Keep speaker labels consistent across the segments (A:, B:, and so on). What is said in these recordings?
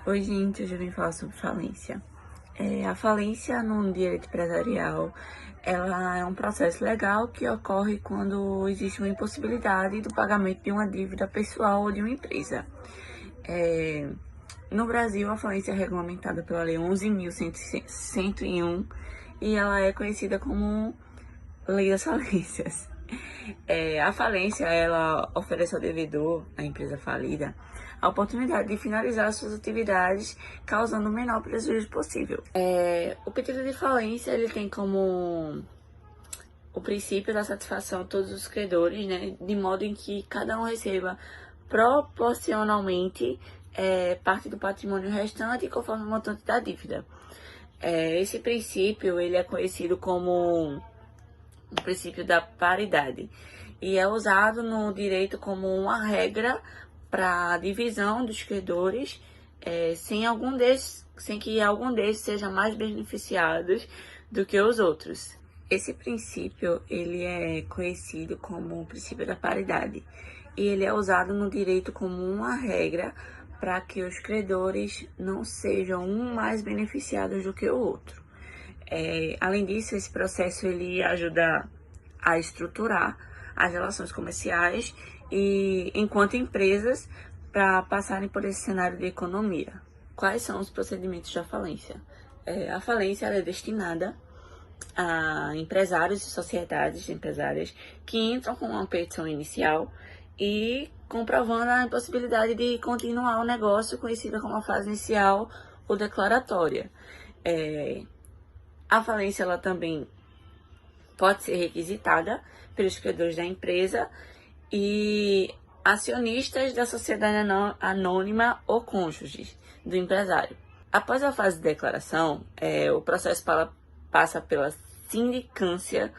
A: Oi, gente, hoje eu vim falar sobre falência. A falência no direito empresarial, ela é um processo legal que ocorre quando existe uma impossibilidade do pagamento de uma dívida pessoal ou de uma empresa. No Brasil, a falência é regulamentada pela Lei 11.101 e ela é conhecida como Lei das Falências. A falência, ela oferece ao devedor, à empresa falida, a oportunidade de finalizar suas atividades, causando o menor prejuízo possível. O pedido de falência, ele tem como o princípio da satisfação de todos os credores, né, de modo em que cada um receba proporcionalmente parte do patrimônio restante conforme o montante da dívida. Esse princípio, ele é conhecido como o princípio da paridade e é usado no direito como uma regra para a divisão dos credores, sem que algum desses seja mais beneficiados do que os outros. Esse princípio, ele é conhecido como o princípio da paridade e ele é usado no direito como uma regra para que os credores não sejam um mais beneficiados do que o outro. Além disso, esse processo ele ajuda a estruturar as relações comerciais e enquanto empresas para passarem por esse cenário de economia. Quais são os procedimentos da falência? A falência ela é destinada a empresários e sociedades empresárias que entram com uma petição inicial e comprovando a impossibilidade de continuar o negócio, conhecida como a fase inicial ou declaratória. A falência ela também pode ser requisitada pelos credores da empresa e acionistas da sociedade anônima ou cônjuges do empresário. Após a fase de declaração, o processo passa pela sindicância,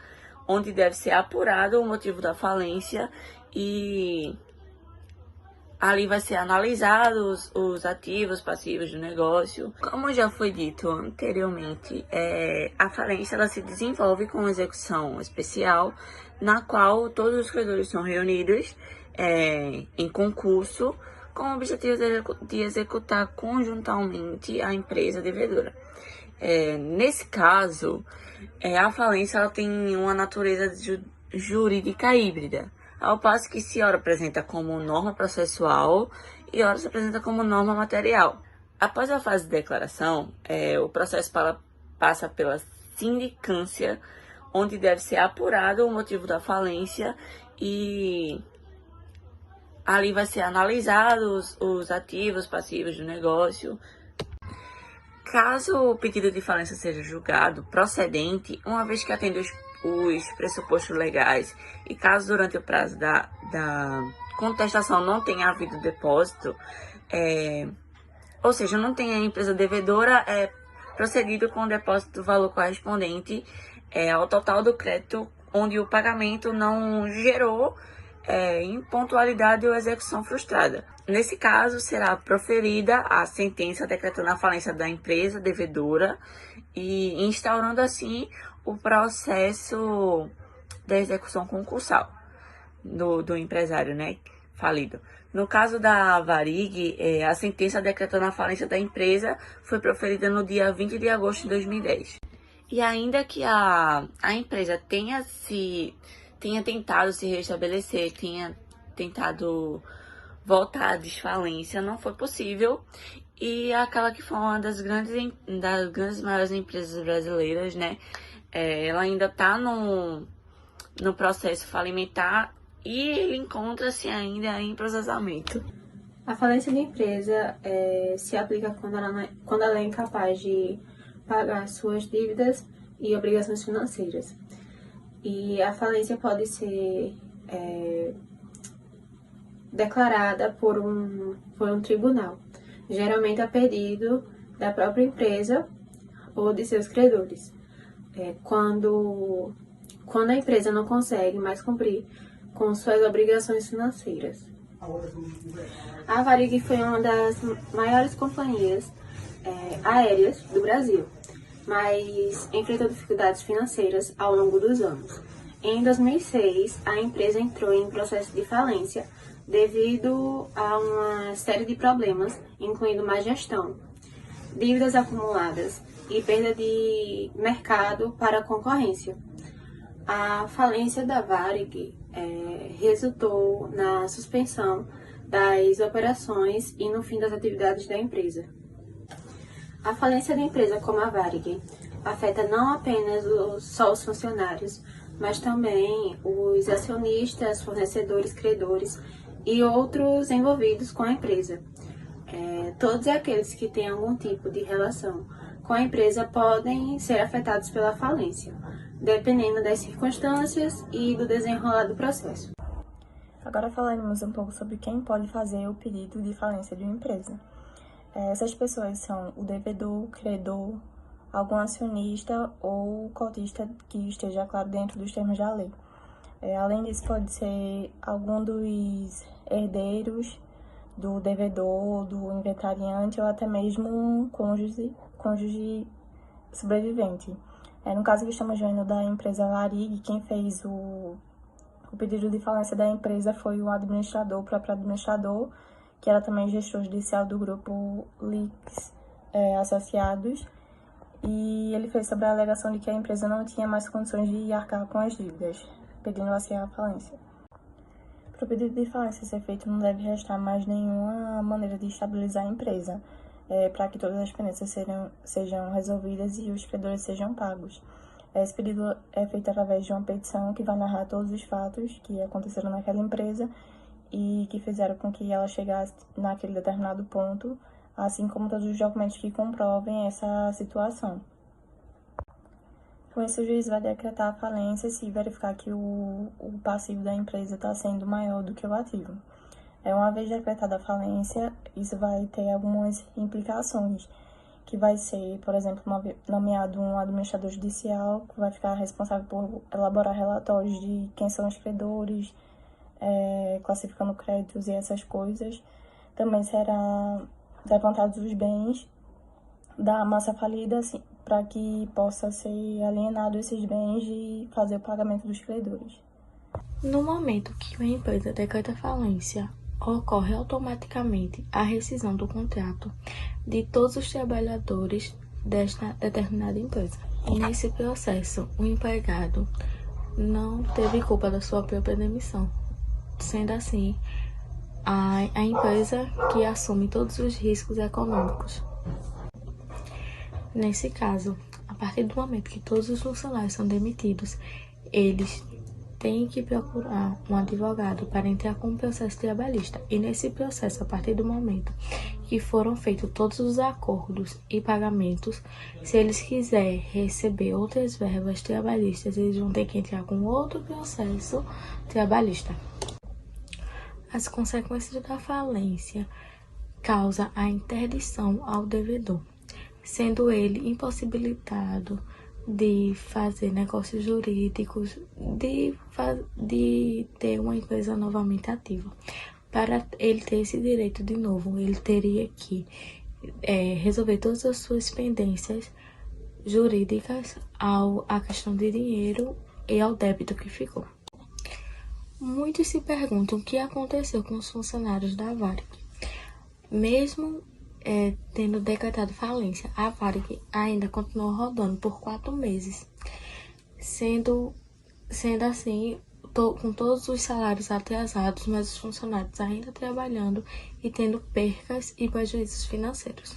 A: onde deve ser apurado o motivo da falência e ali vai ser analisados os ativos, passivos do negócio. Como já foi dito anteriormente, a falência ela se desenvolve com execução especial, na qual todos os credores são reunidos em concurso, com o objetivo de executar conjuntamente a empresa devedora. Nesse caso, a falência ela tem uma natureza jurídica híbrida, ao passo que se ora apresenta como norma processual e ora se apresenta como norma material. Após a fase de declaração, o processo passa pela sindicância, onde deve ser apurado o motivo da falência e ali vai ser analisados os ativos, passivos do negócio. Caso o pedido de falência seja julgado procedente, uma vez que atende os pressupostos legais e caso durante o prazo da contestação não tenha havido depósito, ou seja, não tenha a empresa devedora procedido com o depósito do valor correspondente ao total do crédito, onde o pagamento não gerou impontualidade ou execução frustrada. Nesse caso, será proferida a sentença decretando a falência da empresa devedora e instaurando assim o processo da execução concursal do empresário, né, falido. No caso da Varig, a sentença decretando a falência da empresa foi proferida no dia 20 de agosto de 2010. E ainda que a empresa tenha tentado se restabelecer, tenha tentado voltar à desfalência, não foi possível. E aquela que foi uma das grandes maiores empresas brasileiras, né, ela ainda está no processo falimentar e ele encontra-se ainda em processamento.
B: A falência de empresa se aplica quando ela é incapaz de pagar suas dívidas e obrigações financeiras. E a falência pode ser declarada por um tribunal, geralmente a pedido da própria empresa ou de seus credores. Quando a empresa não consegue mais cumprir com suas obrigações financeiras. A Varig foi uma das maiores companhias aéreas do Brasil, mas enfrentou dificuldades financeiras ao longo dos anos. Em 2006, a empresa entrou em processo de falência devido a uma série de problemas, incluindo má gestão, dívidas acumuladas e perda de mercado para a concorrência. A falência da Varig resultou na suspensão das operações e no fim das atividades da empresa. A falência da empresa como a Varig afeta não apenas só os funcionários, mas também os acionistas, fornecedores, credores e outros envolvidos com a empresa. Todos aqueles que têm algum tipo de relação com a empresa podem ser afetados pela falência, dependendo das circunstâncias e do desenrolar do processo.
C: Agora falaremos um pouco sobre quem pode fazer o pedido de falência de uma empresa. Essas pessoas são o devedor, credor, algum acionista ou cotista que esteja, claro, dentro dos termos da lei. Além disso, pode ser algum dos herdeiros do devedor, do inventariante ou até mesmo um cônjuge sobrevivente. No caso que estamos vendo da empresa Varig, quem fez o pedido de falência da empresa foi o próprio administrador, que era também gestor judicial do grupo Lix Associados, e ele fez sobre a alegação de que a empresa não tinha mais condições de arcar com as dívidas, pedindo assim a falência. Para o pedido de falência ser feito, não deve restar mais nenhuma maneira de estabilizar a empresa, para que todas as pendências sejam resolvidas e os credores sejam pagos. Esse pedido é feito através de uma petição que vai narrar todos os fatos que aconteceram naquela empresa e que fizeram com que ela chegasse naquele determinado ponto, assim como todos os documentos que comprovem essa situação. Com isso, o juiz vai decretar a falência se verificar que o passivo da empresa está sendo maior do que o ativo. Uma vez decretada a falência, isso vai ter algumas implicações, que vai ser, por exemplo, nomeado um administrador judicial, que vai ficar responsável por elaborar relatórios de quem são os credores, classificando créditos e essas coisas. Também será levantados os bens da massa falida, assim, para que possa ser alienado esses bens e fazer o pagamento dos credores.
A: No momento que uma empresa decreta falência, ocorre automaticamente a rescisão do contrato de todos os trabalhadores desta determinada empresa. E nesse processo, o empregado não teve culpa da sua própria demissão, sendo assim a empresa que assume todos os riscos econômicos. Nesse caso, a partir do momento que todos os funcionários são demitidos, eles têm que procurar um advogado para entrar com o processo trabalhista. E nesse processo, a partir do momento que foram feitos todos os acordos e pagamentos, se eles quiserem receber outras verbas trabalhistas, eles vão ter que entrar com outro processo trabalhista. As consequências da falência causam a interdição ao devedor, sendo ele impossibilitado de fazer negócios jurídicos, de ter uma empresa novamente ativa. Para ele ter esse direito de novo, ele teria que resolver todas as suas pendências jurídicas à questão de dinheiro e ao débito que ficou. Muitos se perguntam o que aconteceu com os funcionários da Varig. Mesmo tendo decretado falência, a Varig ainda continuou rodando por 4 meses, sendo assim, com todos os salários atrasados, mas os funcionários ainda trabalhando e tendo percas e prejuízos financeiros.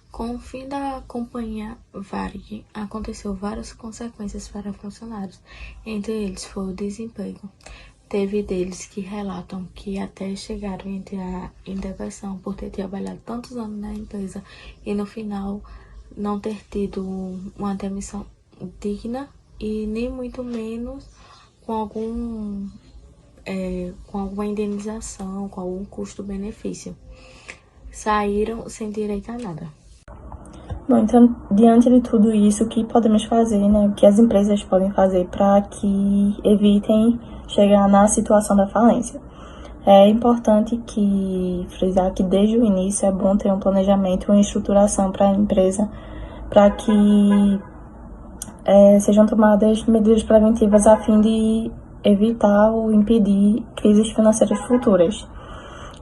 A: Com o fim da companhia Varig, aconteceu várias consequências para funcionários, entre eles foi o desemprego. Teve deles que relatam que até chegaram a entrar em depressão por ter trabalhado tantos anos na empresa e no final não ter tido uma demissão digna e nem muito menos com alguma indenização, com algum custo-benefício. Saíram sem direito a nada.
C: Bom, então, diante de tudo isso, o que podemos fazer, né? O que as empresas podem fazer para que evitem chegar na situação da falência? É importante frisar que desde o início é bom ter um planejamento, uma estruturação para a empresa, para que sejam tomadas medidas preventivas a fim de evitar ou impedir crises financeiras futuras.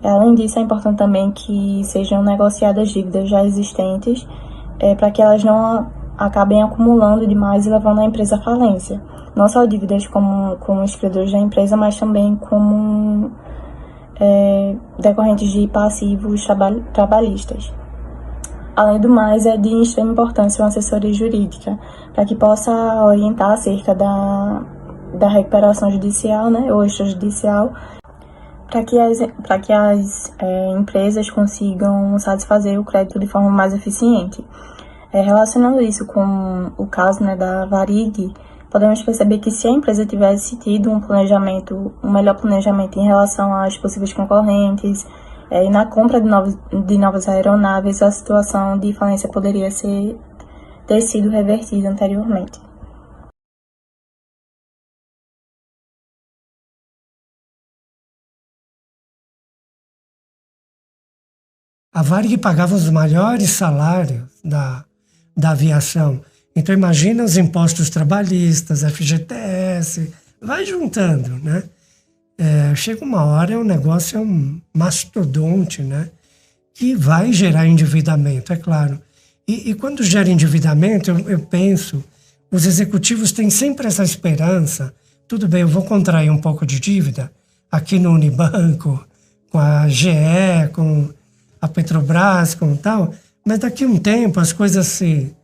C: Além disso, é importante também que sejam negociadas dívidas já existentes, para que elas não acabem acumulando demais e levando a empresa à falência. Não só dívidas com os credores da empresa, mas também como decorrentes de passivos trabalhistas. Além do mais, é de extrema importância uma assessoria jurídica, para que possa orientar acerca da recuperação judicial, né, ou extrajudicial, para que as empresas consigam satisfazer o crédito de forma mais eficiente. Relacionando isso com o caso, né, da Varig, podemos perceber que se a empresa tivesse tido um melhor planejamento em relação às possíveis concorrentes, e na compra de novas aeronaves, a situação de falência poderia ter sido revertida anteriormente.
D: A Varig pagava os maiores salários da aviação. Então imagina os impostos trabalhistas, FGTS, vai juntando, né? Chega uma hora, o negócio é um mastodonte, né? Que vai gerar endividamento, é claro. E quando gera endividamento, eu penso, os executivos têm sempre essa esperança, tudo bem, eu vou contrair um pouco de dívida aqui no Unibanco, com a GE, com a Petrobras, com tal, mas daqui a um tempo as coisas se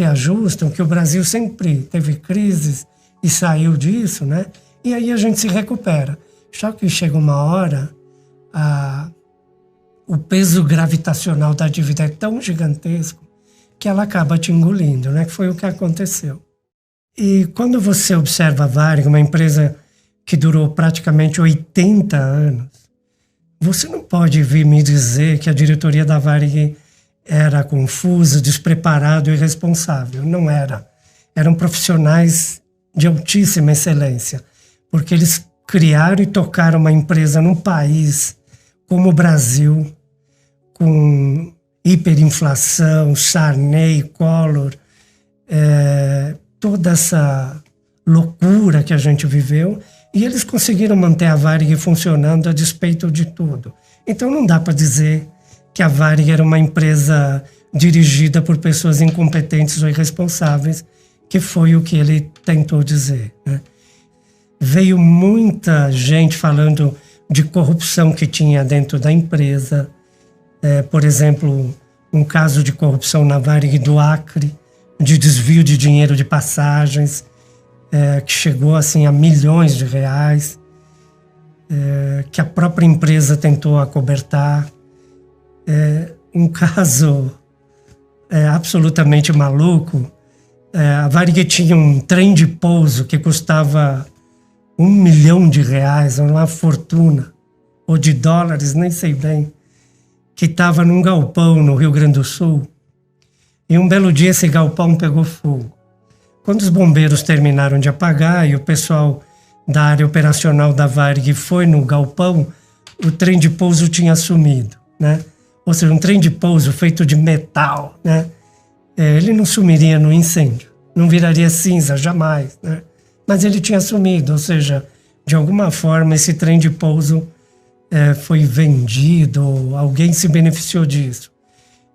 D: ajustam, que o Brasil sempre teve crises e saiu disso, né? E aí a gente se recupera. Só que chega uma hora, o peso gravitacional da dívida é tão gigantesco que ela acaba te engolindo, né? Que foi o que aconteceu. E quando você observa a Varig, uma empresa que durou praticamente 80 anos, você não pode vir me dizer que a diretoria da Varig era confusa, despreparada e irresponsável. Não era. Eram profissionais de altíssima excelência, porque eles criaram e tocaram uma empresa num país como o Brasil, com hiperinflação, Sarney, Collor, toda essa loucura que a gente viveu, e eles conseguiram manter a Varig funcionando a despeito de tudo. Então não dá para dizer que a Varig era uma empresa dirigida por pessoas incompetentes ou irresponsáveis, que foi o que ele tentou dizer, né? Veio muita gente falando de corrupção que tinha dentro da empresa. Por exemplo, um caso de corrupção na Varig do Acre, de desvio de dinheiro de passagens, que chegou assim, a milhões de reais, que a própria empresa tentou acobertar. Um caso absolutamente maluco. A Varig tinha um trem de pouso que custava R$1 milhão, uma fortuna, ou de dólares, nem sei bem, que estava num galpão no Rio Grande do Sul. E um belo dia esse galpão pegou fogo. Quando os bombeiros terminaram de apagar e o pessoal da área operacional da Varig foi no galpão, o trem de pouso tinha sumido, né? Ou seja, um trem de pouso feito de metal, né? Ele não sumiria no incêndio, não viraria cinza, jamais, né? Mas ele tinha sumido, ou seja, de alguma forma esse trem de pouso foi vendido, alguém se beneficiou disso.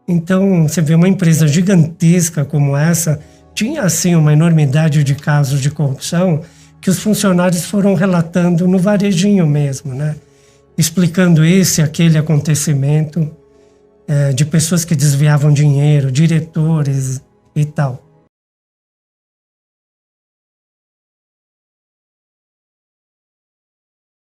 D: Então, você vê uma empresa gigantesca como essa, tinha assim uma enormidade de casos de corrupção que os funcionários foram relatando no varejinho mesmo, né? Explicando esse e aquele acontecimento de pessoas que desviavam dinheiro, diretores e tal.